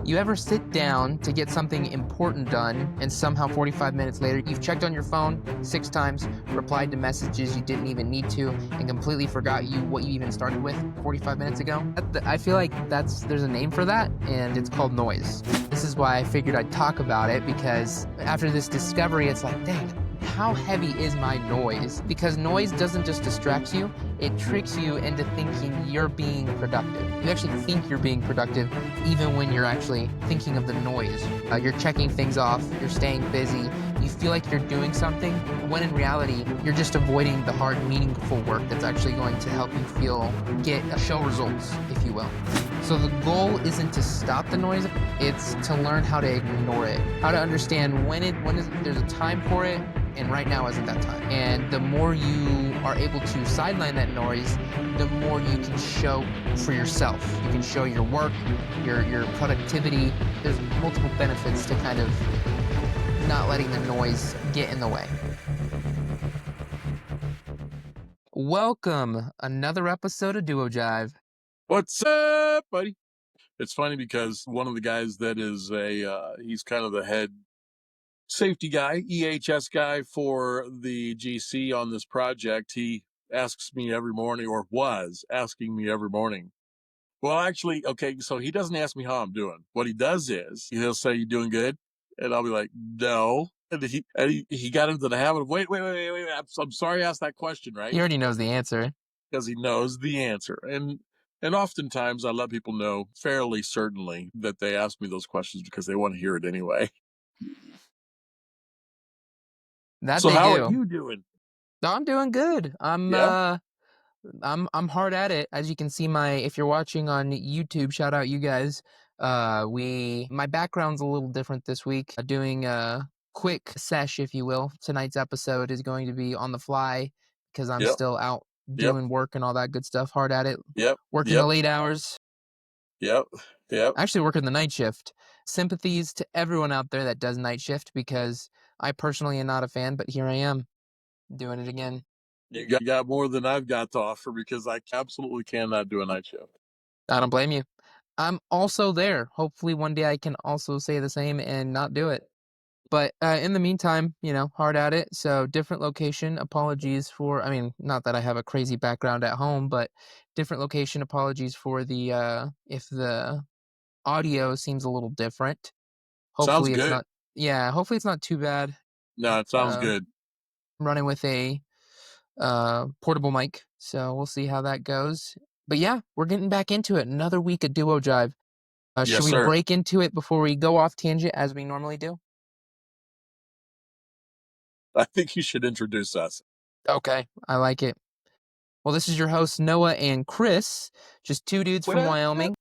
You ever sit down to get something important done and somehow 45 minutes later you've checked on your phone 6 times, replied to messages you didn't even need to, and completely forgot what you even started with 45 minutes ago? I feel like there's a name for that, and it's called noise. This is why I figured I'd talk about it, because after this discovery, it's like, dang, how heavy is my noise? Because noise doesn't just distract you, it tricks you into thinking you're being productive. You actually think you're being productive even when you're actually thinking of the noise. You're checking things off, you're staying busy, you feel like you're doing something, when in reality, you're just avoiding the hard, meaningful work that's actually going to help you show results, if you will. So the goal isn't to stop the noise, it's to learn how to ignore it, how to understand there's a time for it, and right now isn't that time. And the more you are able to sideline that noise, the more you can show for yourself. You can show your work, your productivity. There's multiple benefits to kind of not letting the noise get in the way. Welcome, another episode of Duo Jive. What's up, buddy? It's funny because one of the guys that is he's kind of the head safety guy, EHS guy for the GC on this project. He asks me every morning, or was asking me every morning. Well, actually, okay, so he doesn't ask me how I'm doing. What he does is he'll say, "You doing good?" And I'll be like, "No." And he got into the habit of, wait. I'm sorry I asked that question, right? He already knows the answer. Because he knows the answer. And oftentimes I let people know fairly certainly that they ask me those questions because they want to hear it anyway. That So they how are do. you doing? No, I'm doing good. Yeah? I'm hard at it. As you can see, if you're watching on YouTube, shout out you guys. My background's a little different this week. Doing a quick sesh, if you will. Tonight's episode is going to be on the fly because I'm Yep. still out Yep. doing work and all that good stuff. Hard at it. Yep. Working Yep. the late hours. Yep. Yep. Actually working the night shift. Sympathies to everyone out there that does night shift, because I personally am not a fan, but here I am doing it again. You got more than I've got to offer because I absolutely cannot do a night shift. I don't blame you. I'm also there. Hopefully one day I can also say the same and not do it. But in the meantime, hard at it. So different location. Apologies for, not that I have a crazy background at home, but different location. Apologies for if the audio seems a little different. Sounds Hopefully it's good. not, yeah, hopefully it's not too bad. No, it sounds good. I'm running with a portable mic, so we'll see how that goes. But yeah, we're getting back into it. Another week of Duo Jive. Should Yes, we sir. break into it before we go off tangent as we normally do? I think you should introduce us. Okay, I like it. Well, this is your host, Noah and Chris, just two dudes from Wyoming.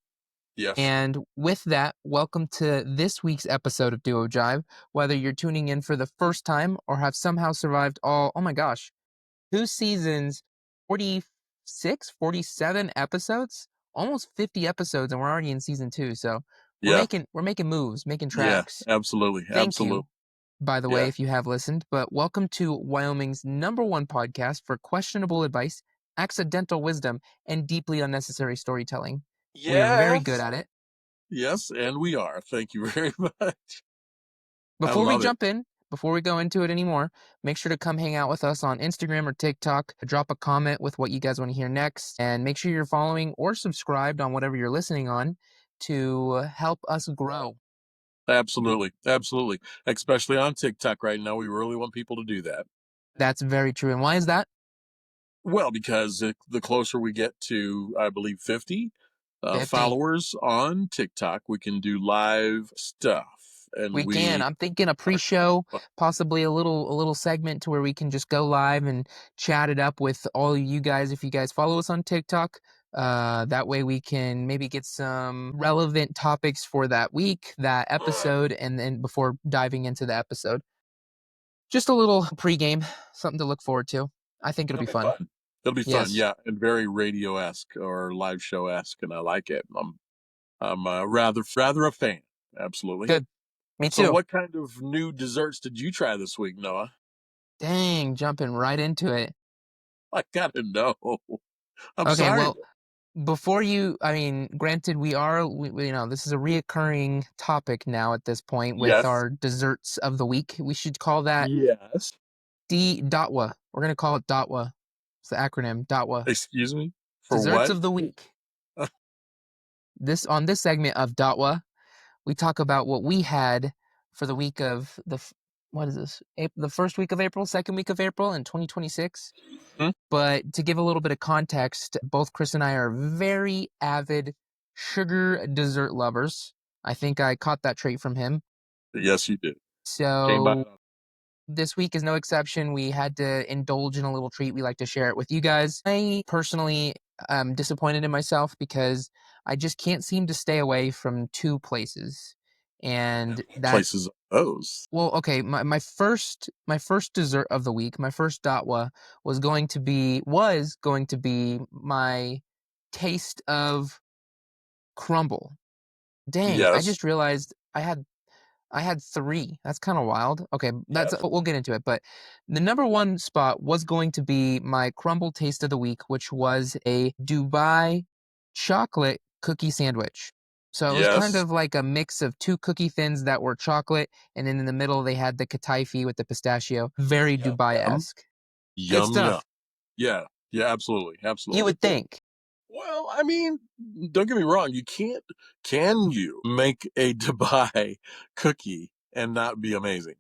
Yes. And with that, welcome to this week's episode of Duo Jive. Whether you're tuning in for the first time or have somehow survived oh my gosh, 2 seasons, 46, 47 episodes, almost 50 episodes, and we're already in season 2. So we're making moves, making tracks. Yeah, absolutely. Thank you, by the way, if you have listened. But welcome to Wyoming's #1 podcast for questionable advice, accidental wisdom, and deeply unnecessary storytelling. Yes. We are very good at it. Yes, and we are. Thank you very much. Before we go into it anymore, make sure to come hang out with us on Instagram or TikTok. Drop a comment with what you guys want to hear next, and make sure you're following or subscribed on whatever you're listening on to help us grow. Absolutely. Absolutely. Especially on TikTok right now. We really want people to do that. That's very true. And why is that? Well, because the closer we get to, I believe, 50 followers on TikTok, we can do live stuff. And we can. I'm thinking a pre-show, possibly a little segment to where we can just go live and chat it up with all of you guys. If you guys follow us on TikTok, that way we can maybe get some relevant topics for that week, that episode, and then before diving into the episode. Just a little pregame, something to look forward to. I think it'll be fun. It'll be fun, yeah, and very radio-esque or live show-esque, and I like it. I'm rather a fan. Absolutely. Good. Me too. So what kind of new desserts did you try this week, Noah? Dang, jumping right into it. I gotta know. I'm okay, sorry. Well, before you, I mean, granted, this is a reoccurring topic now at this point with Yes. our desserts of the week. We should call that Yes. DOTWA. We're going to call it DOTWA. It's the acronym DOTWA. Excuse me? For Desserts what? of the week. On this segment of DOTWA, we talk about what we had for the week of what is this? The first week of April, second week of April in 2026. Hmm? But to give a little bit of context, both Chris and I are very avid sugar dessert lovers. I think I caught that trait from him. Yes, you did. Came by. So this week is no exception. We had to indulge in a little treat. We like to share it with you guys. I personally am disappointed in myself because I just can't seem to stay away from two places. And that's Places those. well, okay. My first dessert of the week, my first datwa was going to be my taste of crumble. Dang, I Yes. just realized I had three. That's kind of wild. Okay, Yes. we'll get into it. But the number one spot was going to be my crumble taste of the week, which was a Dubai chocolate cookie sandwich. So it was kind Yes. of like a mix of two cookie thins that were chocolate, and then in the middle they had the kataifi with the pistachio. Very Yum, yum. Dubai-esque. Good Yum, yum. stuff. Yeah. Yeah, absolutely. You Absolutely. would think. Well, I mean, don't get me wrong. Can you make a Dubai cookie and not be amazing?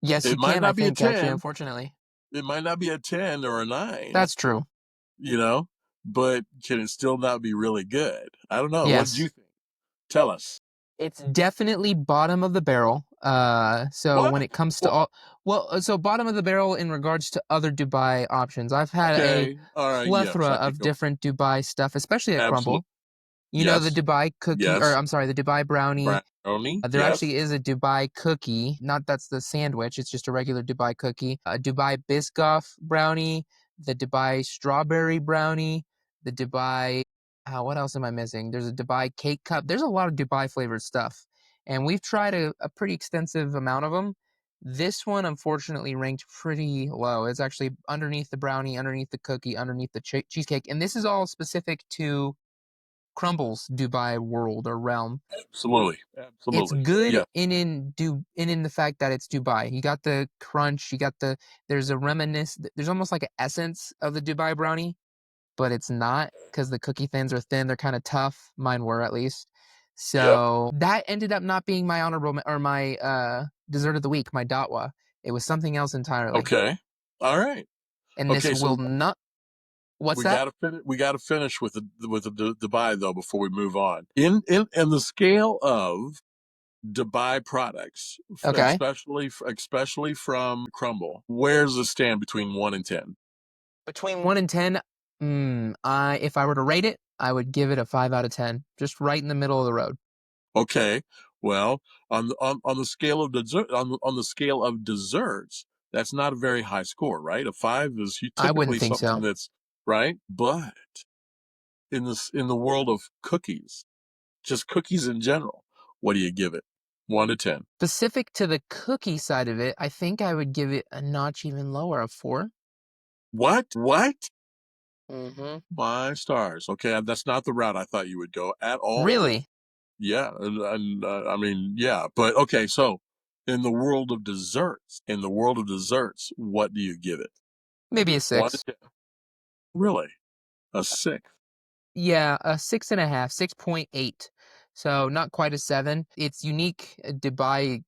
Yes, you It might can, I not be a think, actually, 10. unfortunately. It might not be a 10 or a 9, That's true. but can it still not be really good? I don't know. What did you Yes. think? Tell us. It's definitely bottom of the barrel. So What? when it comes to What? so bottom of the barrel in regards to other Dubai options. I've had a Okay. All right. Yes, plethora I could of go. different Dubai stuff, especially at Absolutely. Crumble. You know the Yes. Dubai cookie, or Yes. I'm sorry, the Dubai brownie. Brownie. There Yes. actually is a Dubai cookie. Not that's the sandwich. It's just a regular Dubai cookie. A Dubai Biscoff brownie, the Dubai strawberry brownie, the Dubai. What else am I missing? There's a Dubai cake cup. There's a lot of Dubai flavored stuff, and we've tried a pretty extensive amount of them. This one, unfortunately, ranked pretty low. It's actually underneath the brownie, underneath the cookie, underneath the cheesecake, and this is all specific to Crumble's Dubai world or realm. Absolutely. It's Absolutely. good Yeah. in the fact that it's Dubai. You got the crunch, there's a there's almost like an essence of the Dubai brownie, but it's not because the cookie thins are thin. They're kind of tough. Mine were at least. Yep. So that ended up not being my my dessert of the week, my datwa. It was something else entirely. Okay. All right. And this Okay. So will not. What's we that? gotta finish. We gotta finish with the Dubai though before we move on. In the scale of Dubai products, Okay. especially from Crumble, where's the stand between 1 and 10? Between 1 and 10, if I were to rate it, I would give it a 5 out of 10. Just right in the middle of the road. Okay, well, on the scale of on the scale of desserts, that's not a very high score, right? A 5 is I wouldn't typically think something so. that's right, but in the world of cookies, just cookies in general, what do you give it? 1 to 10. Specific to the cookie side of it, I think I would give it a notch even lower, a 4. What? What? Mm-hmm. My stars. Okay, that's not the route I thought you would go at all. Really? Yeah, and I mean, yeah, but okay. So, in the world of desserts, what do you give it? Maybe a One to 6. ten. Really? A 6? Yeah, a 6.5, 6.8. So not quite a 7. It's unique. Dubai,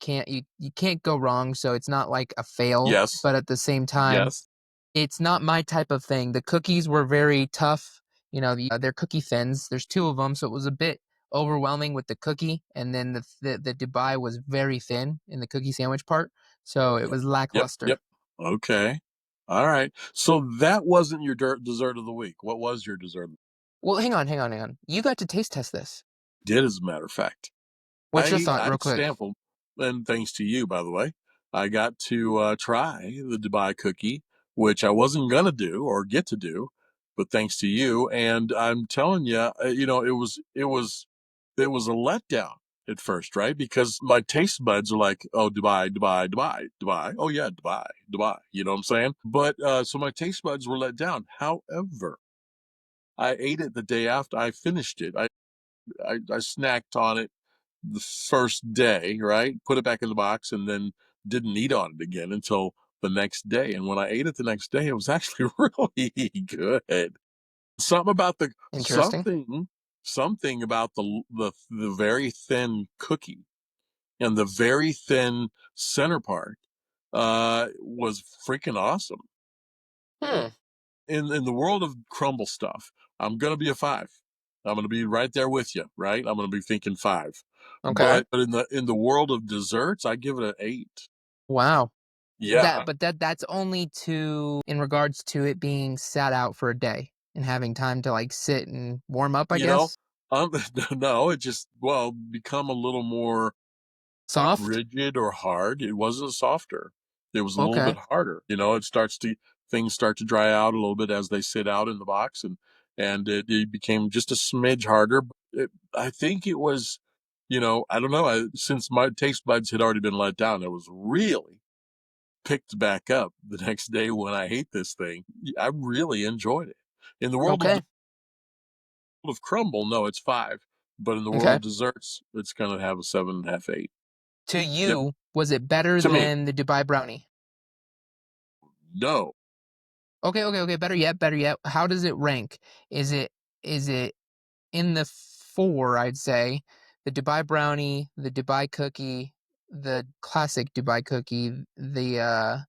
you can't go wrong. So it's not like a fail, Yes. but at the same time, Yes. it's not my type of thing. The cookies were very tough. They're cookie thins. There's two of them, so it was a bit overwhelming with the cookie, and then the Dubai was very thin in the cookie sandwich part, so it Yep. was Yep. lackluster. Yep. Okay. All right. So that wasn't your dessert of the week. What was your dessert? Well, hang on, hang on, hang on. You got to taste test this. Did as a matter of fact. What's your thought, I real quick? sampled, and thanks to you, by the way, I got to try the Dubai cookie, which I wasn't gonna do or get to do, but thanks to you, and I'm telling you, it was a letdown at first, right? Because my taste buds are like, oh, Dubai, Dubai, Dubai, Dubai. Oh yeah, Dubai, Dubai. You know what I'm saying? But so my taste buds were let down. However, I ate it the day after I finished it. I snacked on it the first day, right? Put it back in the box and then didn't eat on it again until the next day. And when I ate it the next day, it was actually really good. Something about the Interesting. something about the very thin cookie and the very thin center part was freaking awesome. Hmm. In the world of crumble stuff, I'm gonna be a 5. I'm gonna be right there with you, right? I'm gonna be thinking 5. Okay. But in the world of desserts, I give it an 8. Wow. Yeah. That's only to in regards to it being sat out for a day and having time to like sit and warm up, I You know, guess. no, it just, well, become a little more Soft? rigid or hard. It wasn't softer. It was a little bit Okay. harder. You know, things start to dry out a little bit as they sit out in the box, and it became just a smidge harder. I think it was, I don't know. Since my taste buds had already been let down, it was really picked back up the next day when I ate this thing. I really enjoyed it. In the world Okay. of crumble, no, it's 5. But in the world Okay. of desserts, it's gonna have a 7.5, 8. To Yep. you, was it better To me, than the Dubai brownie? no. Okay, okay, okay. Better yet, better yet. How does it rank? Is it in the four, I'd say. The Dubai brownie, the Dubai cookie, the classic Dubai cookie, the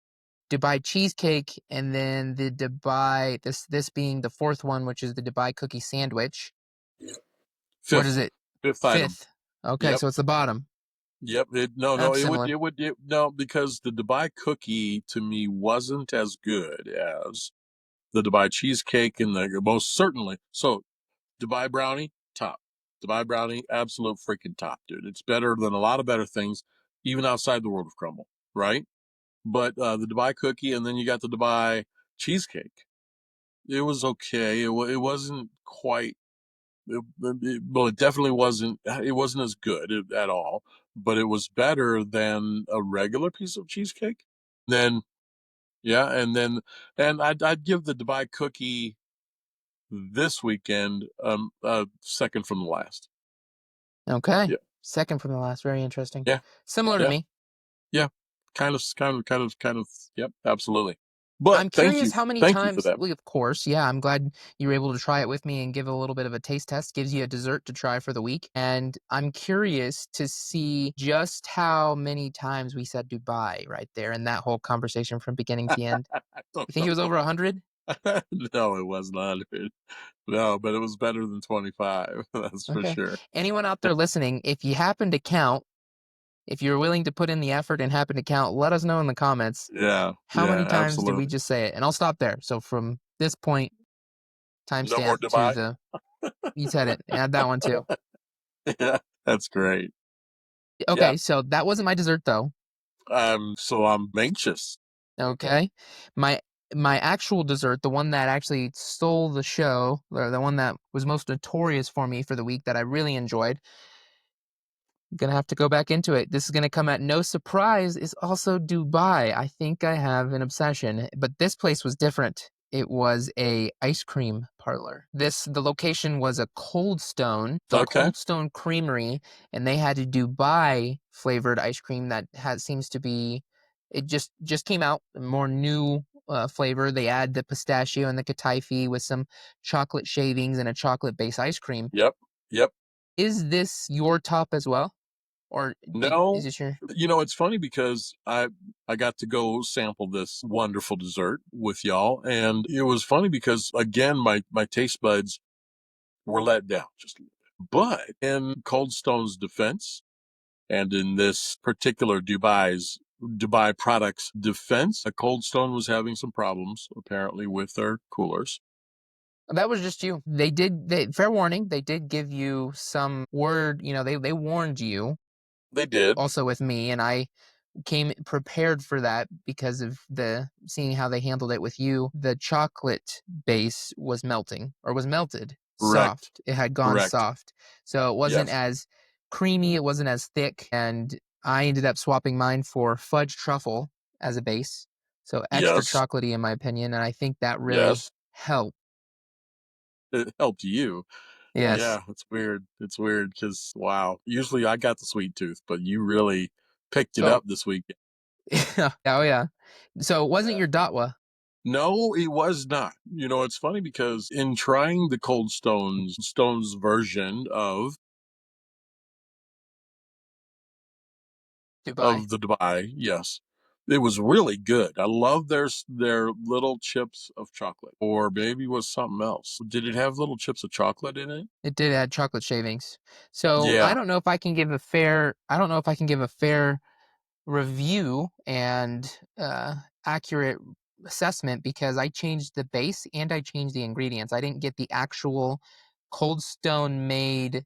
Dubai cheesecake, and then the Dubai this being the fourth one, which is the Dubai cookie sandwich. What is 5th, it? 5th item. Fifth. Okay, Yep. so it's the bottom. Yep. No, That's similar. no, because the Dubai cookie to me wasn't as good as the Dubai cheesecake and the most certainly. So Dubai brownie, top. Dubai brownie, absolute freaking top, dude. It's better than a lot of better things, even outside the world of crumble, right? But the Dubai cookie, and then you got the Dubai cheesecake. It was okay. It wasn't quite. Well, it definitely wasn't. It wasn't as good at all, but it was better than a regular piece of cheesecake. Then, yeah, and I'd give the Dubai cookie this weekend second from the last. Okay. Yeah, Second from the last. Very interesting. yeah, Similar to yeah, me. yeah. Kind of. Yep, absolutely. But I'm curious how many thank you for times, that. well, of course, yeah, I'm glad you were able to try it with me and give a little bit of a taste test. Gives you a dessert to try for the week. And I'm curious to see just how many times we said Dubai right there in that whole conversation from beginning to end. I don't You think it was know. over 100? No, it was not. No, but it was better than 25. That's for Okay. sure. Anyone out there listening, if you happen to count, if you're willing to put in the effort and happen to count, let us know in the comments Yeah, how yeah, many times did we absolutely. just say it? And I'll stop there. So from this point, No more timestamp to Dubai. the, you said it. Add that one too. Yeah, that's great. Yeah, Okay, so that wasn't my dessert though. I'm anxious. Okay. My my actual dessert, the one that actually stole the show, or the one that was most notorious for me for the week that I really enjoyed, gonna have to go back into it. This is gonna come at no surprise, is also Dubai. I think I have an obsession, but this place was different. It was a ice cream parlor. The location was a Cold Stone, the Okay. Cold Stone Creamery, and they had a Dubai flavored ice cream that has seems to be it just came out, more new flavor. They add the pistachio and the kataifi with some chocolate shavings and a chocolate base ice cream. Yep. Yep. Is this your top as well? Or is No, this your it's funny because I got to go sample this wonderful dessert with y'all, and it was funny because again my taste buds were let down just a little bit. But in Cold Stone's defense, and in this particular Dubai products defense, Cold Stone was having some problems apparently with their coolers. that was just you. Fair warning, they did give you some word, they warned you They did. also with me, and I came prepared for that because of the seeing how they handled it with you. The chocolate base was melting or was melted Correct. soft. It had gone Correct. soft. So it wasn't Yes. as creamy, it wasn't as thick, and I ended up swapping mine for fudge truffle as a base. So extra Yes. chocolatey in my opinion, and I think that really Yes. helped. it helped you. Yes. Yeah, it's weird. It's weird because wow. Usually I got the sweet tooth, but you really picked it So up this week. oh yeah. So it wasn't Yeah. your Datwa. No, it was not. It's funny because in trying the Cold Stones version Dubai. of the Dubai, yes, it was really good. I love their little chips of chocolate, or maybe it was something else. Did it have little chips of chocolate in it? It did add chocolate shavings. So I Yeah. don't know if I can give a fair I don't know if I can give a fair review and accurate assessment because I changed the base and I changed the ingredients. I didn't get the actual Cold Stone made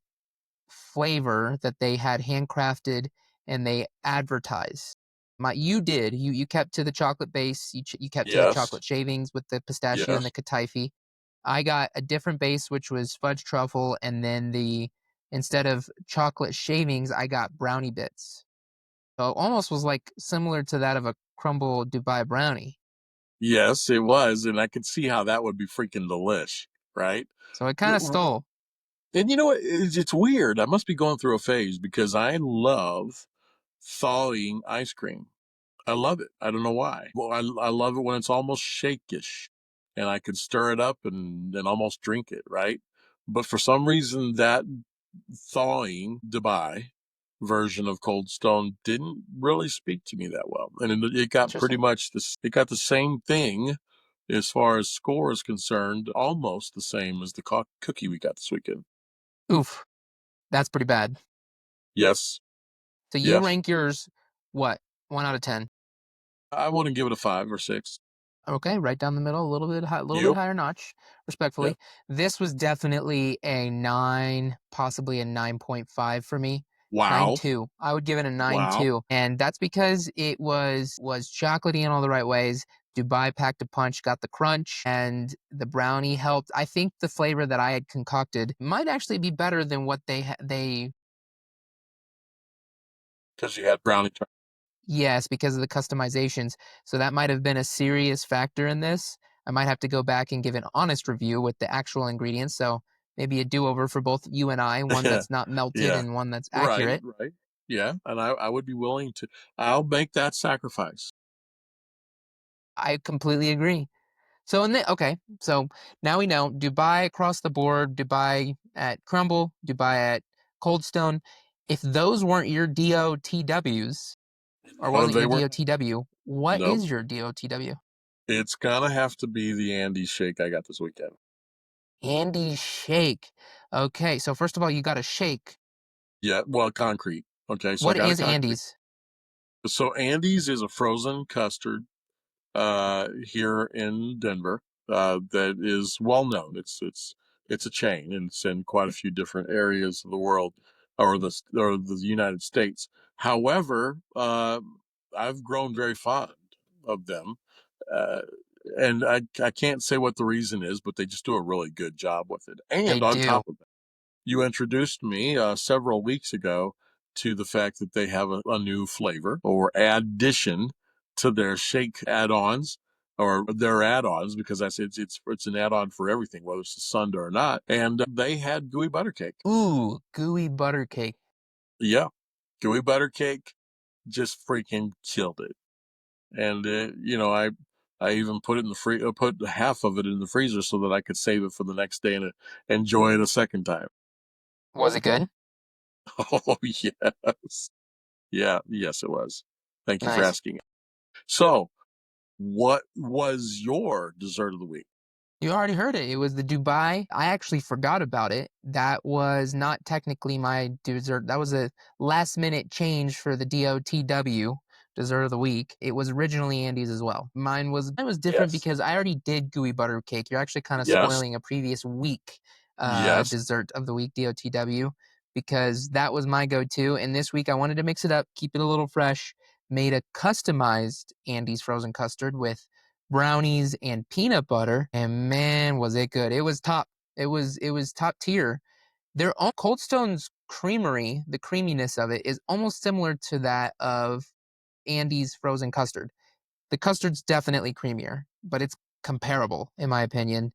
flavor that they had handcrafted and they advertised. You did. You kept to the chocolate base. You kept to the Yes. chocolate shavings with the pistachio and the Yes. kataifi. I got a different base, which was fudge truffle, and then instead of chocolate shavings, I got brownie bits. So it almost was like similar to that of a crumble Dubai brownie. Yes, it was, and I could see how that would be freaking delish, right? So it kind The- of stole. And you know what? It's weird. I must be going through a phase because I love thawing ice cream. I love it. I don't know why. Well, I love it when it's almost shake-ish and I could stir it up and almost drink it, right? But for some reason, that thawing Dubai version of Cold Stone didn't really speak to me that well. And it got pretty Interesting. much this, it got the same thing as far as score is concerned, almost the same as the cookie we got this weekend. Oof, that's pretty bad. Yes. So you Yes. rank yours what? 1 out of 10. I want to give it a 5 or 6. Okay, right down the middle, a little bit high, a little bit You? higher notch, Yeah. respectfully. This was definitely a 9, possibly a 9.5 for me. Wow. 9.2. I would give it a Wow. 9.2, and that's because it was chocolatey in all the right ways. Dubai packed a punch, got the crunch, and the brownie helped. I think the flavor that I had concocted might actually be better than what they. Because you had brownie. Yes, because of the customizations. So that might have been a serious factor in this. I might have to go back and give an honest review with the actual ingredients. So maybe a do-over for both you and I, one Yeah. that's not melted Yeah. and one that's Right. accurate. Right. Yeah. And I would be willing to, I'll make that sacrifice. I completely agree. So okay, so now we know Dubai across the board, Dubai at Crumble, Dubai at Cold Stone. If those weren't your DOTWs or Oh, wasn't they your were, DOTW, what nope. is your DOTW? It's gonna have to be the Andy shake I got this weekend. Andy shake. Okay, so first of all, you got a shake. Yeah. Well, concrete. Okay. So I What got a is concrete. Andy's? So Andy's is a frozen custard here in Denver that is well known. It's a chain and it's in quite a few different areas of the world or the United States. However, I've grown very fond of them, uh, and I can't say what the reason is, but they just do a really good job with it. They And on do. top of that, you introduced me several weeks ago to the fact that they have a new flavor or addition to their shake add-ons or their add-ons because it's an add-on for everything, whether it's a sundae or not. And they had gooey butter cake. Ooh, gooey butter cake. Yeah, gooey butter cake just freaking killed it. And I even put it in the put half of it in the freezer so that I could save it for the next day and enjoy it a second time. Was it good? Oh yes. Yeah, yes, it was. Thank you for Nice. asking. So, what was your dessert of the week? You already heard it. It was the Dubai. I actually forgot about it. That was not technically my dessert. That was a last minute change for the DOTW dessert of the week. It was originally Andy's as well. Mine was different Yes. because I already did gooey butter cake. You're actually kind of Yes. spoiling a previous week Yes. dessert of the week DOTW because that was my go-to. And this week I wanted to mix it up, keep it a little fresh. Made a customized Andy's frozen custard with brownies and peanut butter, and man, was it good. It was top. It was top tier. Their own Cold Stone's creamery, the creaminess of it is almost similar to that of Andy's frozen custard. The custard's definitely creamier, but it's comparable in my opinion.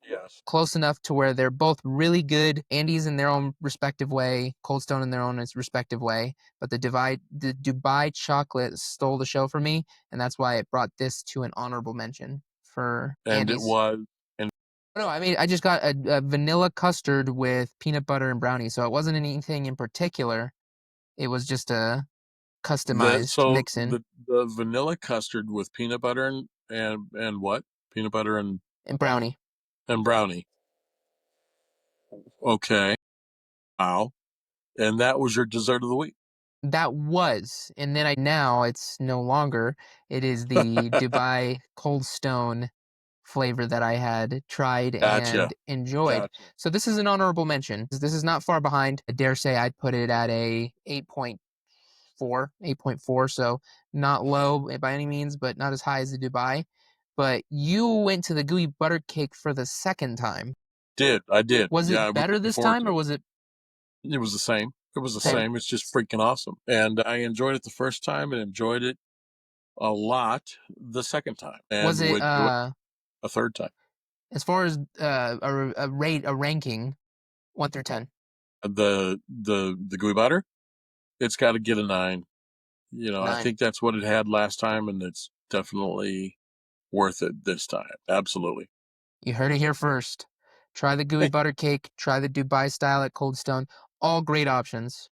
Yes. close enough to where they're both really good. Andy's in their own respective way, Cold Stone in their own respective way. But the Dubai chocolate stole the show for me, and that's why it brought this to an honorable mention for And it Andy's. was, and No, I mean I just got a vanilla custard with peanut butter and brownie, so it wasn't anything in particular. It was just a customized mix-in the vanilla custard with peanut butter and what? Peanut butter and brownie. and brownie. Okay. Wow. And that was your dessert of the week. That was, and then now it's no longer. It is the Dubai Cold Stone flavor that I had tried Gotcha. and enjoyed. So this is an honorable mention. This is not far behind. I dare say I'd put it at a 8.4, 8.4. So not low by any means, but not as high as the Dubai. But you went to the gooey butter cake for the second time. I did. Was Yeah, I it was better looking this forward time, to or it. was it It was the same. It was the same? same. It's just freaking awesome. And I enjoyed it the first time and enjoyed it a lot the second time and Was it would do it a third time. as far as a ranking 1 through 10? The gooey butter, it's got to get a 9. I 9. think that's what it had last time, and it's definitely worth it this time. Absolutely. You heard it here first. Try the gooey butter cake. Try the Dubai style at Cold Stone. All great options.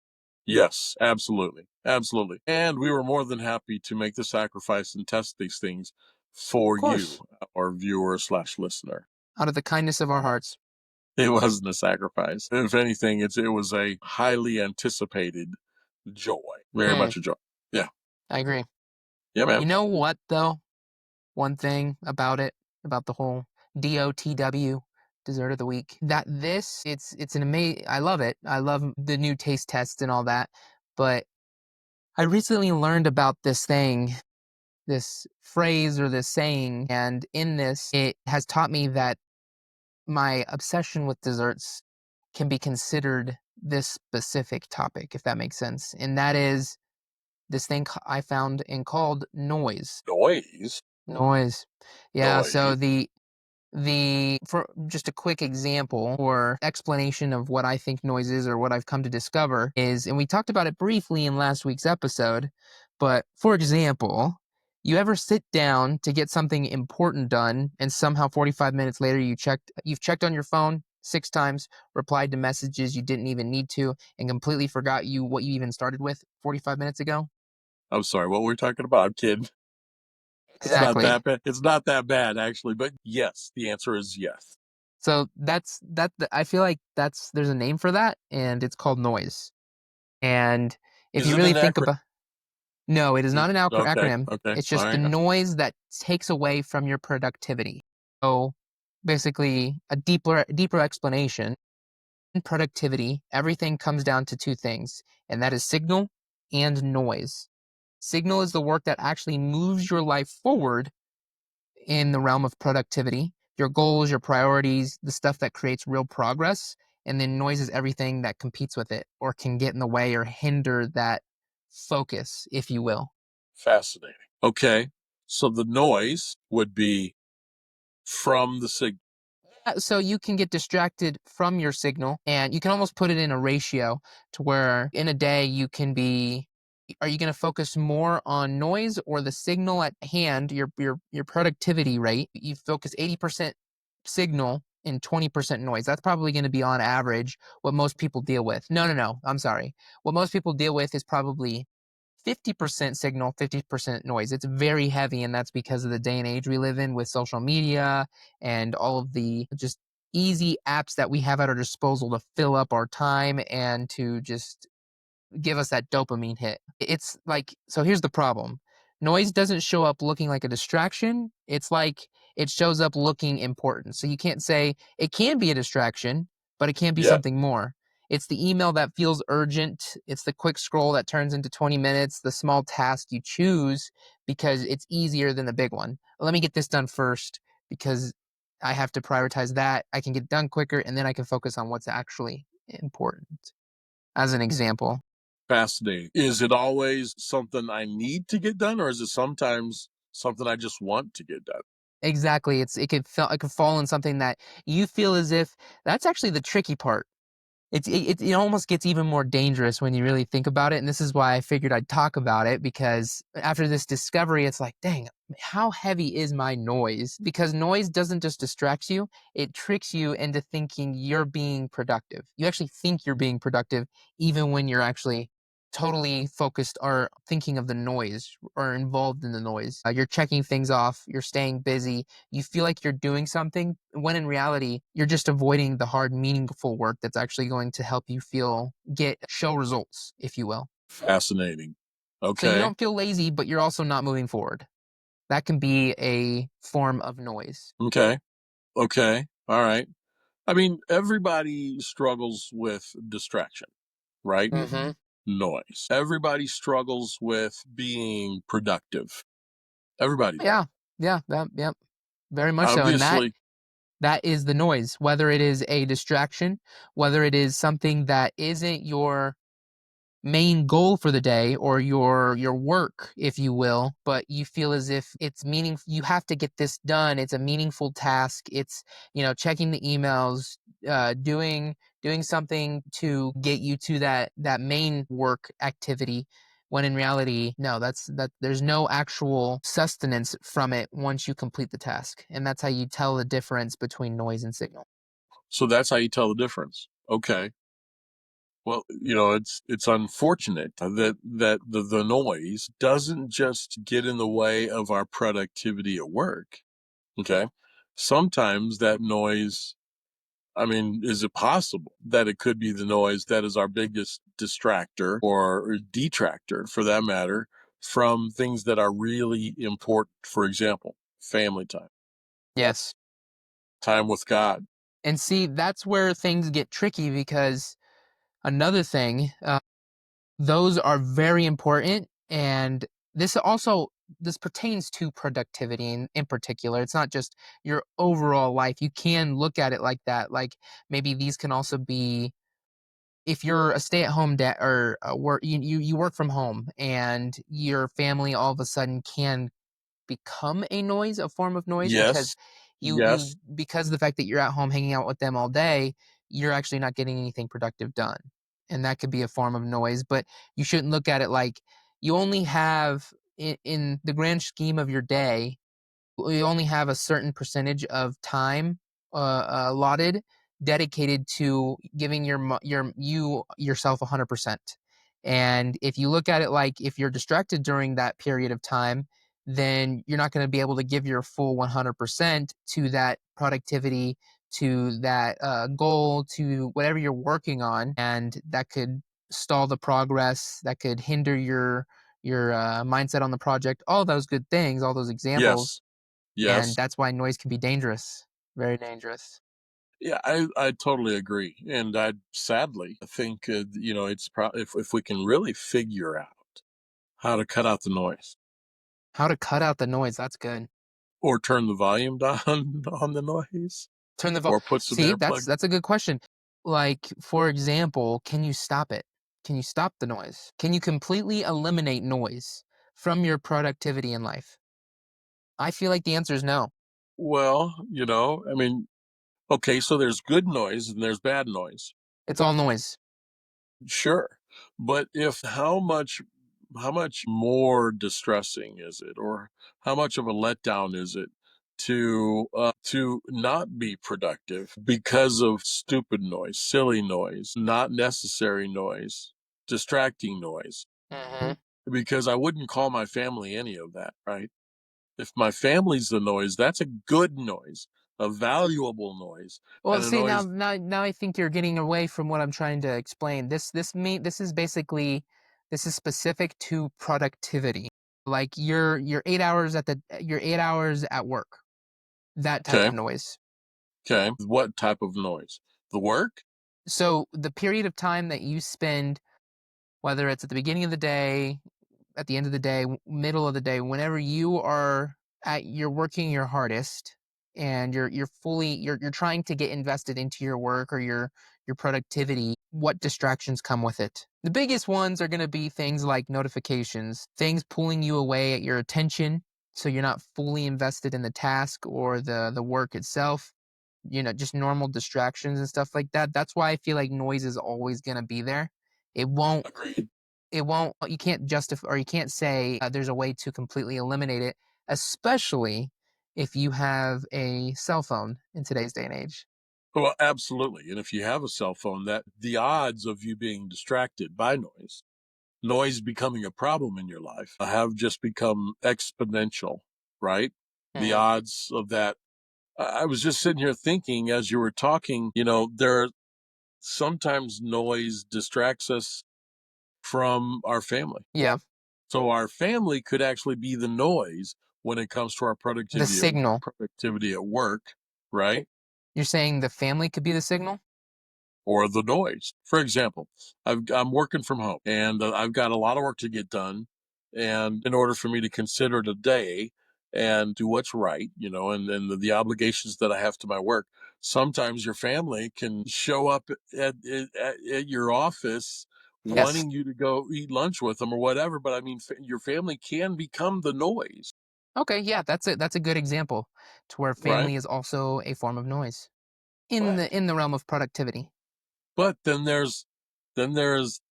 Yes, absolutely. Absolutely. And we were more than happy to make the sacrifice and test these things Of for course, you, our viewer slash listener. out of the kindness of our hearts. It wasn't a sacrifice. If anything, it was a highly anticipated joy. Very Mm, much a joy. Yeah. I agree. Yeah, man. You know what, though? One thing about it, about the whole DOTW, dessert of the week, that it's an amazing, I love it. I love the new taste tests and all that. But I recently learned about this phrase or this saying, and in this, it has taught me that my obsession with desserts can be considered this specific topic, if that makes sense. And that is this thing I found and called noise. Noise. Noise. Yeah, so Noise. the for just a quick example or explanation of what I think noise is or what I've come to discover is, and we talked about it briefly in last week's episode, but for example, you ever sit down to get something important done and somehow 45 minutes later you've checked on your phone 6 times, replied to messages you didn't even need to, and completely forgot what you even started with 45 minutes ago? I'm sorry, what were we talking about? I'm kidding. It's not Exactly. that bad. It's not that bad, actually. But yes, the answer is yes. So I feel like there's a name for that, and it's called noise. And if Is you it really an think acronym? about, no, it is not an Okay. acronym. Okay. It's All just the right. noise that takes away from your productivity. So basically, a deeper explanation. In productivity, everything comes down to two things, and that is signal and noise. Signal is the work that actually moves your life forward in the realm of productivity, your goals, your priorities, the stuff that creates real progress. And then noise is everything that competes with it or can get in the way or hinder that focus, if you will. Fascinating. Okay. So the noise would be from the signal. So you can get distracted from your signal, and you can almost put it in a ratio to where in a day you can be, are you going to focus more on noise or the signal at hand, your productivity rate? You focus 80% signal and 20% noise. That's probably going to be on average what most people deal with. No, I'm sorry. What most people deal with is probably 50% signal, 50% noise. It's very heavy, and that's because of the day and age we live in with social media and all of the just easy apps that we have at our disposal to fill up our time and to just give us that dopamine hit. It's like, so here's the problem. Noise doesn't show up looking like a distraction. It's like it shows up looking important. So you can't say it can be a distraction, but it can't be Yeah. something more. It's the email that feels urgent. It's the quick scroll that turns into 20 minutes, the small task you choose because it's easier than the big one. Let me get this done first because I have to prioritize that. I can get done quicker and then I can focus on what's actually important. As an example. Fascinating. Is it always something I need to get done, or is it sometimes something I just want to get done? Exactly. It could fall in something that you feel as if that's actually the tricky part. It almost gets even more dangerous when you really think about it, and this is why I figured I'd talk about it, because after this discovery, it's like, dang, how heavy is my noise? Because noise doesn't just distract you, it tricks you into thinking you're being productive. You actually think you're being productive even when you're actually totally focused or thinking of the noise or involved in the noise. You're checking things off, you're staying busy, you feel like you're doing something when in reality you're just avoiding the hard meaningful work that's actually going to help you show results, if you will. Fascinating. So you Okay. don't feel lazy, but you're also not moving forward. That can be a form of noise. Okay. Okay. All right. I mean, everybody struggles with distraction, right? Mm-hmm. Noise. Everybody struggles with being productive. Everybody does. Yeah, yeah, very much so. And Obviously, that is the noise, whether it is a distraction, whether it is something that isn't your main goal for the day or your work, if you will, but you feel as if it's meaning you have to get this done. It's a meaningful task. It's, checking the emails, doing something to get you to that main work activity, when in reality, no, that there's no actual sustenance from it once you complete the task. And that's how you tell the difference between noise and signal. so that's how you tell the difference. Okay. Well, it's unfortunate that the noise doesn't just get in the way of our productivity at work. Okay. Sometimes that noise, I mean, is it possible that it could be the noise that is our biggest distractor or detractor, for that matter, from things that are really important? For example, family time, Yes. time with God. And see, that's where things get tricky, because another thing, those are very important, and this pertains to productivity in particular. It's not just your overall life. You can look at it like that. Like, maybe these can also be, if you're a stay-at-home dad or you work from home, and your family all of a sudden can become a form of noise, because Yes. Yes. because of the fact that you're at home hanging out with them all day, you're actually not getting anything productive done. And that could be a form of noise, but you shouldn't look at it like you only have, in the grand scheme of your day, you only have a certain percentage of time allotted, dedicated to giving yourself 100%. And if you look at it like, if you're distracted during that period of time, then you're not going to be able to give your full 100% to that productivity, to that goal, to whatever you're working on, and that could stall the progress, that could hinder your mindset on the project, all those good things, all those examples. Yes. And Yes. that's why noise can be dangerous, very dangerous. Yeah, I totally agree, and I sadly think it's if we can really figure out how to cut out the noise How to cut out the noise, that's good. or turn the volume down on the noise Turn the vo or put some See, that's earplugs. that's a good question. Like, for example, can you stop it? Can you stop the noise? Can you completely eliminate noise from your productivity in life? I feel like the answer is no. Well, I mean, okay, so there's good noise and there's bad noise. It's all noise. Sure. But if how much more distressing is it, or how much of a letdown is it to not be productive because of stupid noise, silly noise, not necessary noise, distracting noise? Mhm. Because I wouldn't call my family any of that, right? If my family's the noise, that's a good noise, a valuable noise, Well, and a see, now noise. now I think you're getting away from what I'm trying to explain. This is basically, this is specific to productivity. Like, your 8 hours at work, that type Okay. of noise. Okay. What type of noise? The work? So the period of time that you spend, whether it's at the beginning of the day, at the end of the day, middle of the day, whenever you're working your hardest, and you're trying to get invested into your work or your productivity, what distractions come with it? The biggest ones are going to be things like notifications, things pulling you away at your attention so you're not fully invested in the task or the work itself, just normal distractions and stuff like that. That's why I feel like noise is always going to be there. It won't Agreed. you can't justify, or you can't say there's a way to completely eliminate it, especially if you have a cell phone in today's day and age. Well, absolutely. And if you have a cell phone, that the odds of you being distracted by noise becoming a problem in your life have just become exponential, right? The Mhm. odds of that. I was just sitting here thinking as you were talking, there are sometimes noise distracts us from our family. Yeah. So our family could actually be the noise when it comes to our The productivity signal. productivity at work, right? You're saying the family could be the signal? Or the noise. For example, I'm working from home and I've got a lot of work to get done. And in order for me to consider the day and do what's right, and the obligations that I have to my work, sometimes your family can show up at your office Yes. wanting you to go eat lunch with them or whatever. But I mean, your family can become the noise, Okay, yeah, that's a good example to where right? family is also a form of noise in Right. the realm of productivity. But then there's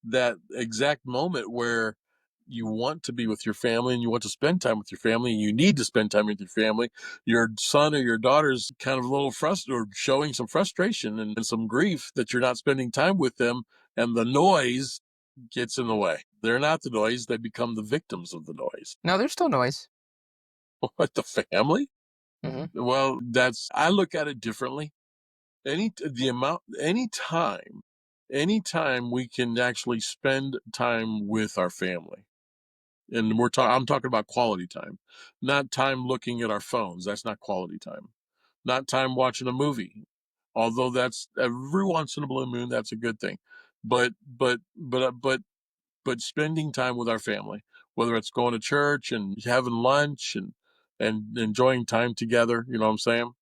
that exact moment where you want to be with your family and you want to spend time with your family and you need to spend time with your family. Your son or your daughter's kind of a little frustrated or showing some frustration and some grief that you're not spending time with them, and the noise gets in the way. They're not the noise, they become the victims of the noise. No, there's still noise. What, the family? Hmm. Well, I look at it differently. Anytime we can actually spend time with our family, and I'm talking about quality time, not time looking at our phones. That's not quality time. Not time watching a movie, although that's every once in a blue moon, that's a good thing. But spending time with our family, whether it's going to church and having lunch and enjoying time together, you know what I'm saying?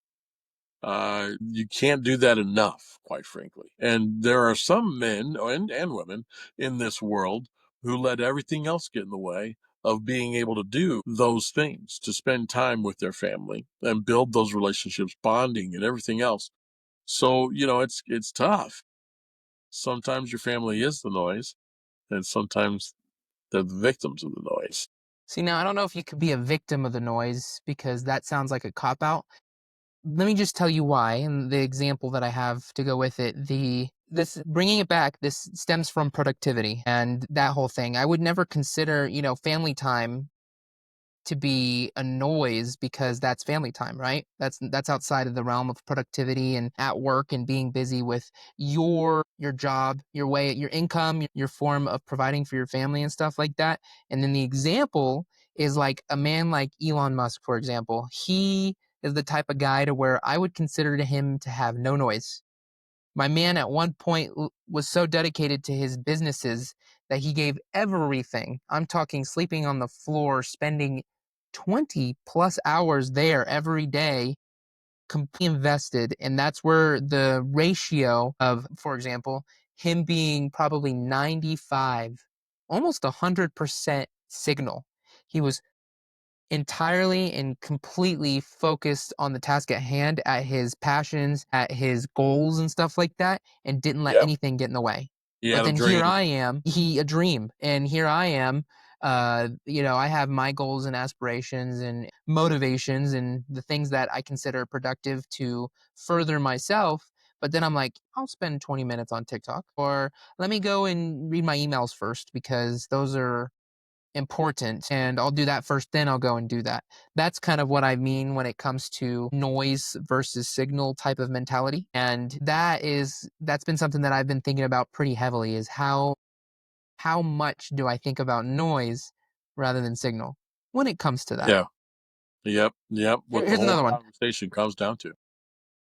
You can't do that enough, quite frankly. And there are some men and women in this world who let everything else get in the way of being able to do those things, to spend time with their family and build those relationships, bonding and everything else. So, it's tough. Sometimes your family is the noise, and sometimes they're the victims of the noise. See, now I don't know if you could be a victim of the noise because that sounds like a cop out. Let me just tell you why, and the example that I have to go with it. The this bringing it back, this stems from productivity and that whole thing. I would never consider, family time to be a noise because that's family time, right? That's outside of the realm of productivity and at work and being busy with your job, your income, your form of providing for your family and stuff like that. And then the example is like a man like Elon Musk, for example. He is the type of guy to where I would consider to him to have no noise. My man at one point was so dedicated to his businesses that he gave everything. I'm talking sleeping on the floor, spending 20 plus hours there every day, completely invested. And that's where the ratio of, for example, him being probably 95, almost 100% signal. He was entirely and completely focused on the task at hand, at his passions, at his goals and stuff like that, and didn't let Yep. anything get in the way. He But had a then here dream. I am, a dream, and here I am. I have my goals and aspirations and motivations and the things that I consider productive to further myself. But then I'm like, I'll spend 20 minutes on TikTok, or let me go and read my emails first because those are important, and I'll do that first, then I'll go and do that. That's kind of what I mean when it comes to noise versus signal type of mentality. And that's been something that I've been thinking about pretty heavily, is how much do I think about noise rather than signal when it comes to that. Yeah. Yep. What the Here's whole another one. conversation comes down to.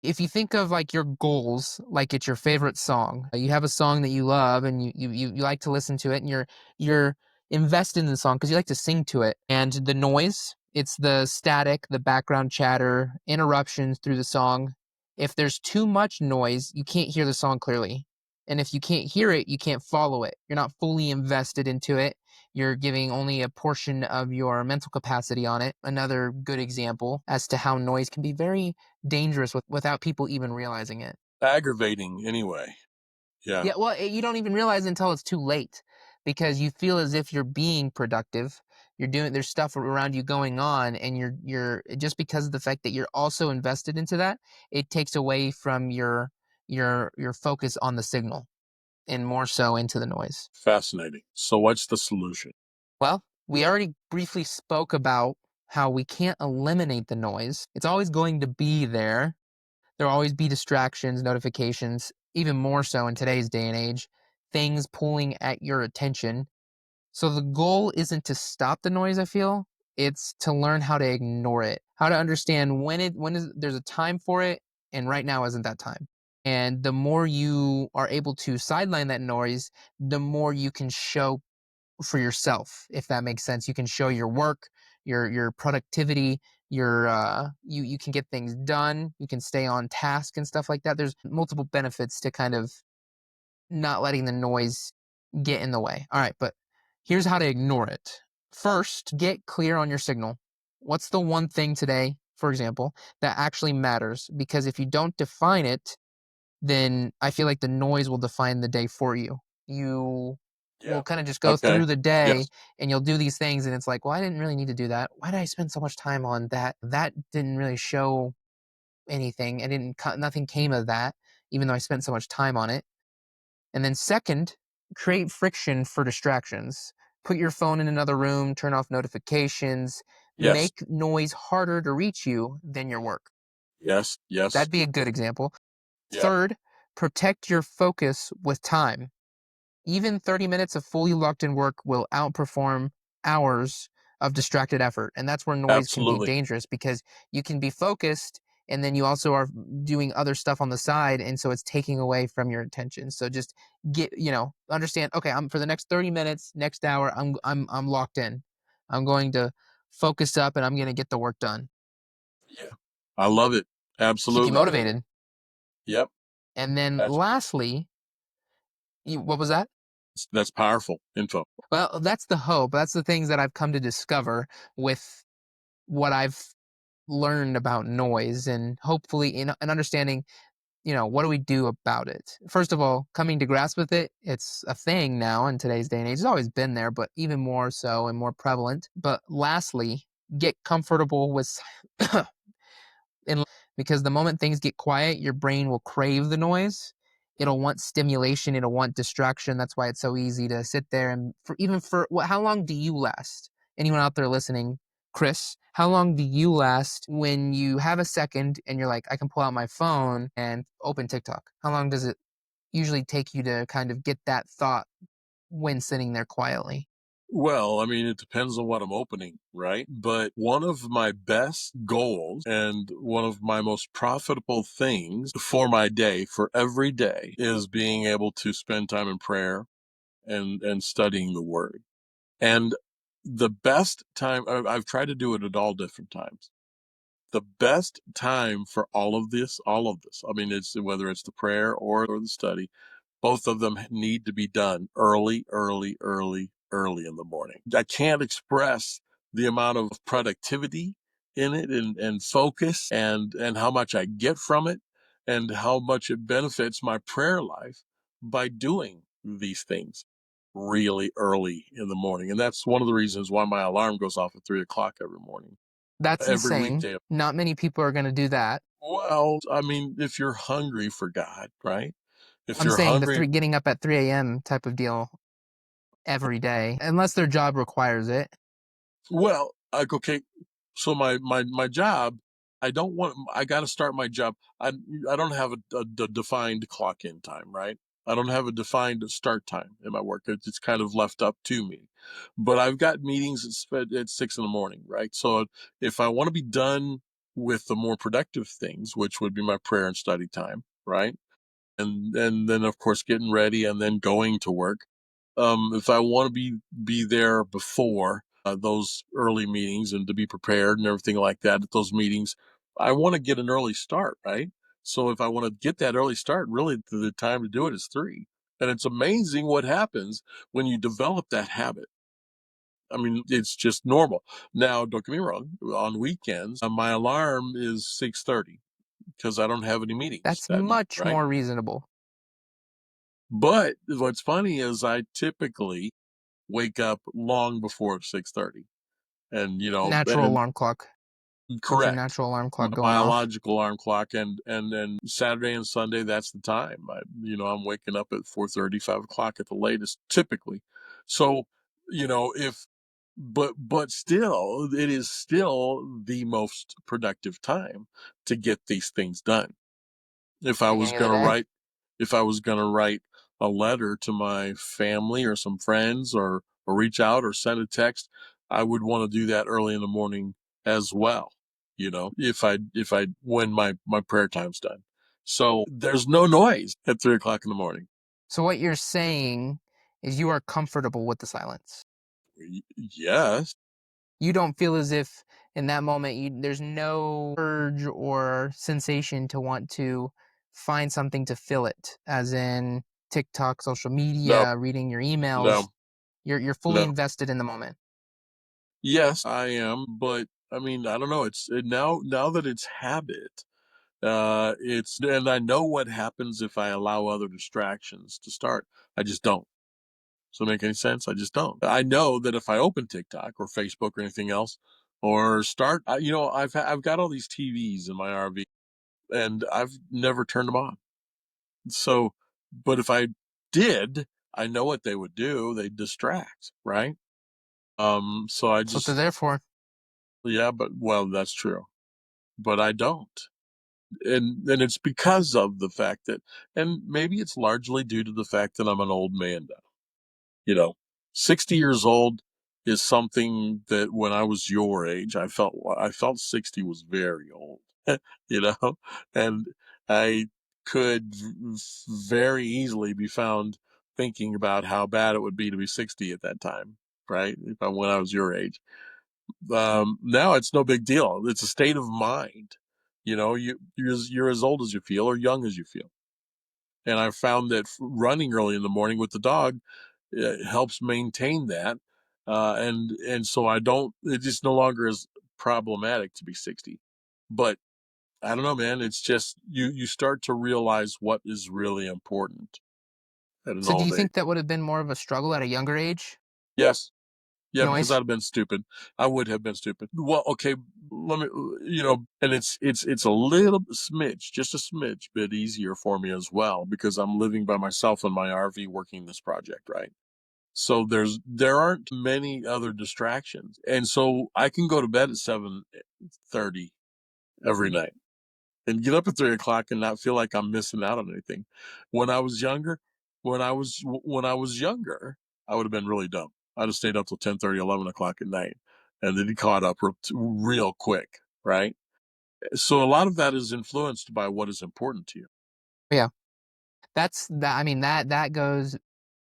If you think of like your goals, like it's your favorite song, you have a song that you love and you like to listen to it, and you're invested in the song because you like to sing to it. And the noise, it's the static, the background chatter, interruptions through the song. If there's too much noise, you can't hear the song clearly. And if you can't hear it, you can't follow it. You're not fully invested into it. You're giving only a portion of your mental capacity on it. Another good example as to how noise can be very dangerous without people even realizing it. Aggravating anyway. Yeah. Yeah, well, you don't even realize until it's too late because you feel as if you're being productive. There's stuff around you going on, and you're just because of the fact that you're also invested into that, it takes away from your focus on the signal and more so into the noise. Fascinating. So what's the solution? Well, we already briefly spoke about how we can't eliminate the noise. It's always going to be there. There'll always be distractions, notifications, even more so in today's day and age, things pulling at your attention. So the goal isn't to stop the noise, I feel. It's to learn how to ignore it, how to understand when is there's a time for it, and right now isn't that time. And the more you are able to sideline that noise, the more you can show for yourself, if that makes sense. You can show your work, your productivity, you can get things done, you can stay on task and stuff like that. There's multiple benefits to kind of not letting the noise get in the way. All right, but here's how to ignore it. First, get clear on your signal. What's the one thing today, for example, that actually matters? Because if you don't define it, then I feel like the noise will define the day for you. You Yeah. will kind of just go Okay. through the day Yes. and you'll do these things and it's like, well, I didn't really need to do that. Why did I spend so much time on that? That didn't really show anything. I didn't nothing came of that, even though I spent so much time on it. And then second, create friction for distractions. Put your phone in another room, turn off notifications, Yes. make noise harder to reach you than your work. Yes. Yes. That'd be a good example. Yeah. Third, protect your focus with time. Even 30 minutes of fully locked in work will outperform hours of distracted effort. And that's where noise can be Absolutely. dangerous because you can be focused and then you also are doing other stuff on the side. And so it's taking away from your attention. So just understand, okay, I'm for the next 30 minutes, next hour, I'm locked in. I'm going to focus up and I'm going to get the work done. Yeah. I love it. Keep you Absolutely. motivated. Yep. And then That's lastly, what was that? that's powerful info. Well, that's the hope. That's the things that I've come to discover with what I've learned about noise and hopefully in understanding, what do we do about it? First of all, coming to grasp with it, it's a thing now in today's day and age. It's always been there, but even more so and more prevalent. But lastly, get comfortable with in because the moment things get quiet, your brain will crave the noise. It'll want stimulation. It'll want distraction. That's why it's so easy to sit there and how long do you last? Anyone out there listening, Chris, how long do you last when you have a second and you're like, I can pull out my phone and open TikTok? How long does it usually take you to kind of get that thought when sitting there quietly? Well, I mean, it depends on what I'm opening, right? But one of my best goals and one of my most profitable things for my day, for every day, is being able to spend time in prayer and studying the word. And the best time, I've tried to do it at all different times. The best time for all of this, I mean, it's whether it's the prayer or the study, both of them need to be done early, early, early, early in the morning. I can't express the amount of productivity in it and focus and how much I get from it and how much it benefits my prayer life by doing these things really early in the morning. And that's one of the reasons why my alarm goes off at 3 o'clock every morning, That's every insane. weekday. Not many people are going to do that. Well, I mean, if you're hungry for God, right? If I'm you're saying the hungry, three getting up at 3 a.m. type of deal every day, unless their job requires it. well, like, okay, so my job, I got to start my job. I don't have a defined clock in time, right? I don't have a defined start time in my work. It's kind of left up to me. But I've got meetings at 6 in the morning, right? So if I want to be done with the more productive things, which would be my prayer and study time, right? And then of course getting ready and then going to work. If I want to be there before those early meetings and to be prepared and everything like that at those meetings, I want to get an early start, right? So if I want to get that early start, really the time to do it is 3. And it's amazing what happens when you develop that habit. I mean, it's just normal. Now, don't get me wrong. On weekends, my alarm is 6:30 because I don't have any meetings That's that night, much right? more reasonable. But what's funny is I typically wake up long before 6:30, and Natural alarm clock. Get your correct. natural alarm My clock going off. biological alarm clock, and then Saturday and Sunday, that's the time. I'm waking up at 4:30, 5 o'clock at the latest, typically. So, if but still, it is still the most productive time to get these things done. If I was Beginning of the gonna day. write if I was gonna write a letter to my family or some friends, or reach out or send a text, I would wanna do that early in the morning as well, if I when my prayer time's done. So, there's no noise at 3 o'clock in the morning. So what you're saying is you are comfortable with the silence. Yes. You don't feel as if in that moment there's no urge or sensation to want to find something to fill it, as in TikTok, social No, media, reading your emails. no, You're fully no. invested in the moment. Yes, I am, but, I mean, I don't know, now that it's habit. It's and I know what happens if I allow other distractions to start. I just don't. Does that make any sense? I just don't. I know that if I open TikTok or Facebook or anything else, or start, I've got all these TVs in my RV, and I've never turned them on. So, but if I did, I know what they would do. They distract, right? So I That's what they're just, there for. yeah, but well, that's true, but I don't. And it's because of the fact that, and maybe it's largely due to the fact that I'm an old man now. you know 60 years old is something that when I was your age, I felt 60 was very old. you know and I could very easily be found thinking about how bad it would be to be 60 at that time, right? When I was your age. Now it's no big deal. It's a state of mind. You're as old as you feel or young as you feel. And I found that running early in the morning with the dog helps maintain that. And so I don't. It just no longer is problematic to be 60. But I don't know, man. It's just you start to realize what is really important at an So do you old age. think that would have been more of a struggle at a younger age? Yes. Yeah, because I'd Noise? have been stupid. I would have been stupid. Well, okay, let me, and it's a little smidge, just a smidge bit easier for me as well because I'm living by myself in my RV working this project, right? So there aren't many other distractions, and so I can go to bed at 7:30 every night and get up at 3 o'clock and not feel like I'm missing out on anything. When I was younger, when I was younger, I would have been really dumb. I'd have stayed up till 10:30, 11 o'clock at night, and then caught up real quick, right? So a lot of that is influenced by what is important to you. Yeah. That's that I mean that goes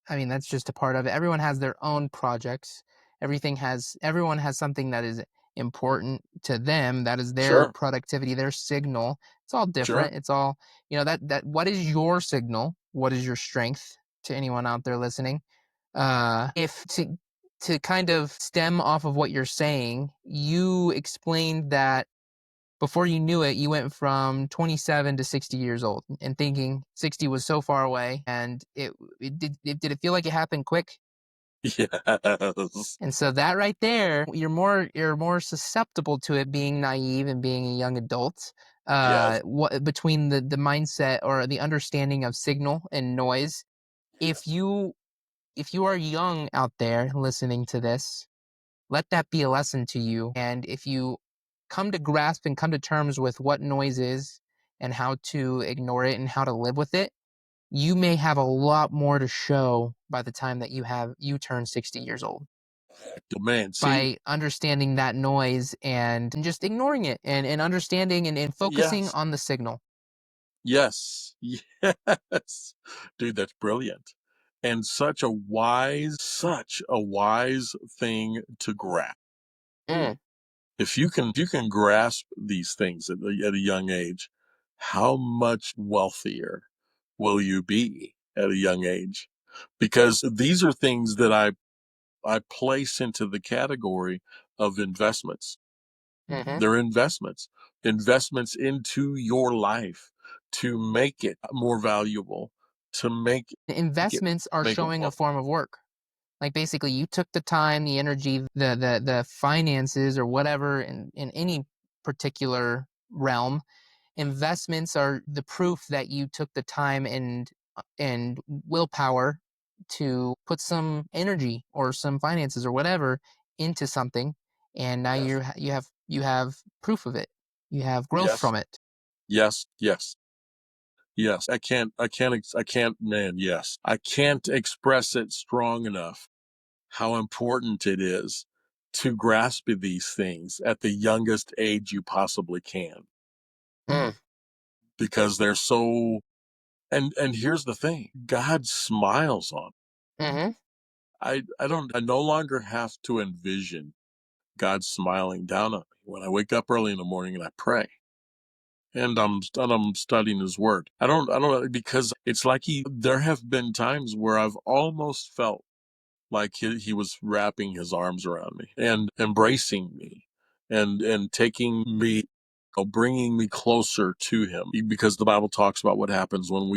I mean, that's just a part of it. Everyone has their own projects. Everyone has something that is important to them. That is their Sure, productivity, their signal. It's all sure. different. It's all, that what is your signal? What is your strength to anyone out there listening? If to kind of stem off of what you're saying, you explained that before you knew it, you went from 27 to 60 years old and thinking 60 was so far away. And did it feel like it happened quick? Yes, And so that right there, you're more susceptible to it being naive and being a young adult. yes. What between the mindset or the understanding of signal and noise. If you if you are young out there listening to this, let that be a lesson to you. And if you come to grasp and come to terms with what noise is and how to ignore it and how to live with it, you may have a lot more to show by the time that you turn 60 years old Man, see, by understanding that noise and just ignoring it and understanding and focusing yes, on the signal. yes, yes, dude, that's brilliant, and such a wise thing to grasp. Mm. If you can grasp these things at a young age, how much wealthier will you be at a young age? Because these are things that I place into the category of investments. Mm-hmm. They're investments, investments into your life to make it more valuable, to make Investments are make it showing more. a form of work. Like basically you took the time, the energy, the finances or whatever in any particular realm. Investments are the proof that you took the time and willpower to put some energy or some finances or whatever into something, and now Yes. you have proof of it. You have growth Yes. from it. Yes. Yes. Yes. Man, yes. I can't express it strong enough how important it is to grasp these things at the youngest age you possibly can, Mm. because they're so. And here's the thing: God smiles on. Mm-hmm. I no longer have to envision God smiling down on me when I wake up early in the morning and I pray. And I'm studying his word. I don't because it's like there have been times where I've almost felt like he was wrapping his arms around me and embracing me and taking me, bringing me closer to him, because the Bible talks about what happens when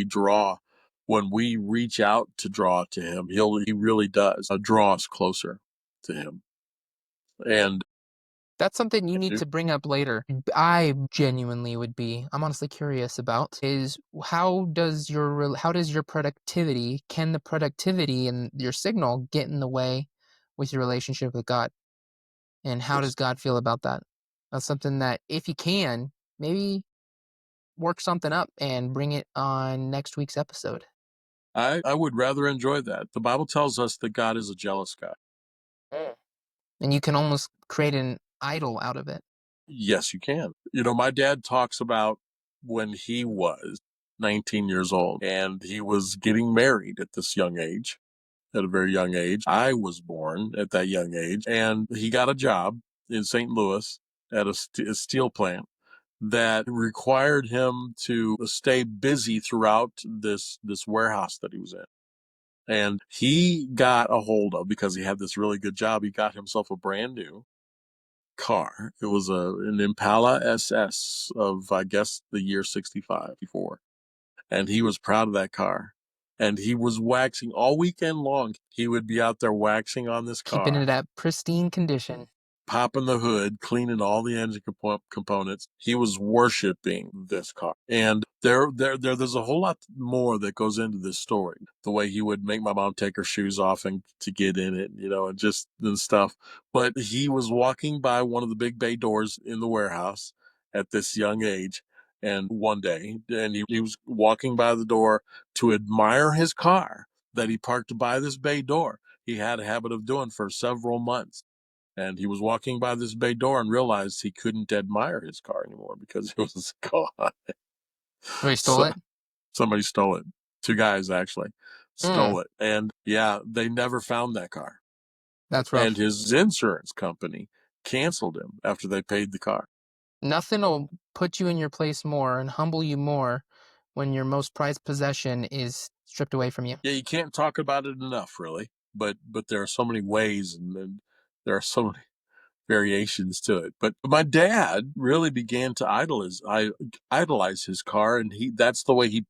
we reach out to draw to him. He really does draw us closer to him. And That's something you need to bring up later. I genuinely would be. I'm honestly curious about is how does your productivity, can the productivity and your signal get in the way with your relationship with God? And how does God feel about that? That's something that if you can, maybe work something up and bring it on next week's episode. I would rather enjoy that. The Bible tells us that God is a jealous God. Mm. And you can almost create an idol out of it. Yes, you can. My dad talks about when he was 19 years old and he was getting married at this young age, at a very young age. I was born at that young age, and he got a job in St. Louis at a steel plant that required him to stay busy throughout this warehouse that he was in. And he got a hold of, because he had this really good job, he got himself a brand new car. It was an Impala SS of, I guess, the year 65, before. And he was proud of that car. And he was waxing all weekend long. He would be out there waxing on this Keeping it car, at pristine condition. popping the hood, cleaning all the engine components. He was worshiping this car. And there's a whole lot more that goes into this story. The way he would make my mom take her shoes off and to get in it, and just and stuff. But he was walking by one of the big bay doors in the warehouse at this young age. And one day, and he was walking by the door to admire his car that he parked by this bay door. He had a habit of doing for several months. And he was walking by this bay door and realized he couldn't admire his car anymore because it was gone. Oh, he stole So it? somebody stole it. Two guys actually Mm, stole it. And yeah, they never found that car. that's And rough. his insurance company canceled him after they paid the car. Nothing will put you in your place more and humble you more when your most prized possession is stripped away from you. Yeah, you can't talk about it enough, really. But there are so many ways, and there are so many variations to it. But my dad really began to idolize his car, and that's the way he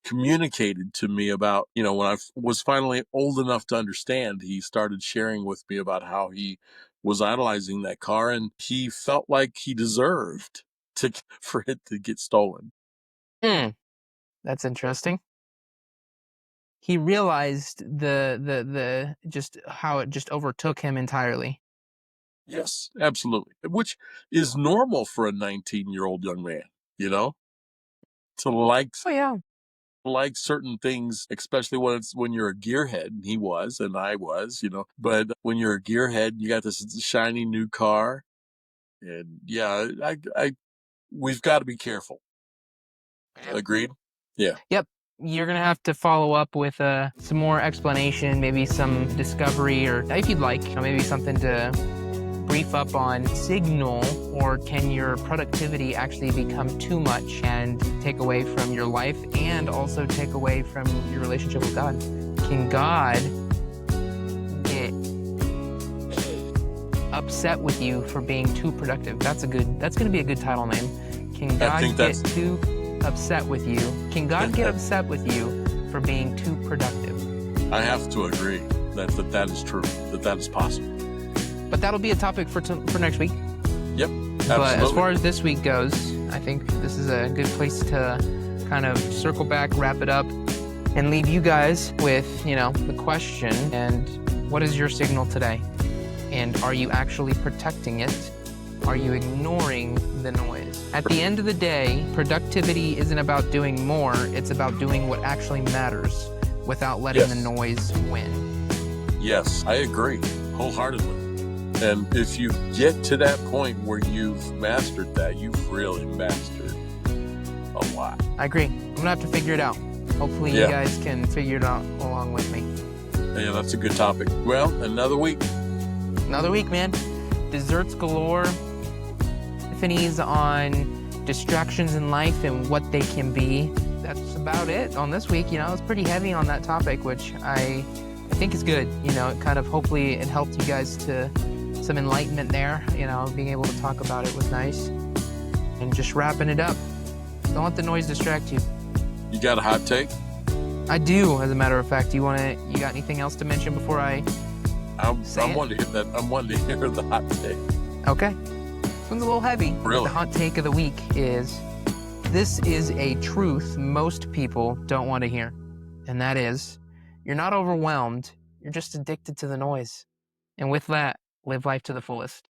communicated to me about, when I was finally old enough to understand. He started sharing with me about how he was idolizing that car, and he felt like he deserved to for it to get stolen. Hmm, that's interesting. He realized the just how it just overtook him entirely. Yes, absolutely. Which is normal for a 19-year-old young man, you know, to Oh yeah. like certain things, especially when you're a gearhead. And he was, and I was, but when you're a gearhead, you got this shiny new car. And yeah, we've got to be careful. Agreed? Yeah. Yep. You're gonna have to follow up with some more explanation, maybe some discovery, or if you'd like, maybe something to brief up on signal, or can your productivity actually become too much and take away from your life and also take away from your relationship with God? Can God get upset with you for being too productive? That's going to be a good title name. Can God get too upset with you? Can God get upset with you for being too productive? I have to agree that is true, that is possible. But that'll be a topic for next week. Yep, absolutely. But as far as this week goes, I think this is a good place to kind of circle back, wrap it up, and leave you guys with, the question, and what is your signal today? And are you actually protecting it? Are you ignoring the noise? At the end of the day, productivity isn't about doing more, it's about doing what actually matters without letting the noise win. Yes, I agree wholeheartedly. And if you get to that point where you've mastered that, you've really mastered a lot. I agree. I'm gonna have to figure it out. Hopefully you guys can figure it out along with me. Yeah, that's a good topic. Well, another week. Another week, man. Desserts galore. Epiphanies on distractions in life and what they can be. That's about it on this week. It's pretty heavy on that topic, which I think is good. It kind of, hopefully it helped you guys to some enlightenment there. Being able to talk about it was nice. And just wrapping it up. Don't let the noise distract you. You got a hot take? I do, as a matter of fact. You got anything else to mention before I I'm wanting to hear that. I'm wanting to hear the hot take. Okay. This one's a little heavy. Really? The hot take of the week is, this is a truth most people don't want to hear. And that is, you're not overwhelmed, you're just addicted to the noise. And with that, live life to the fullest.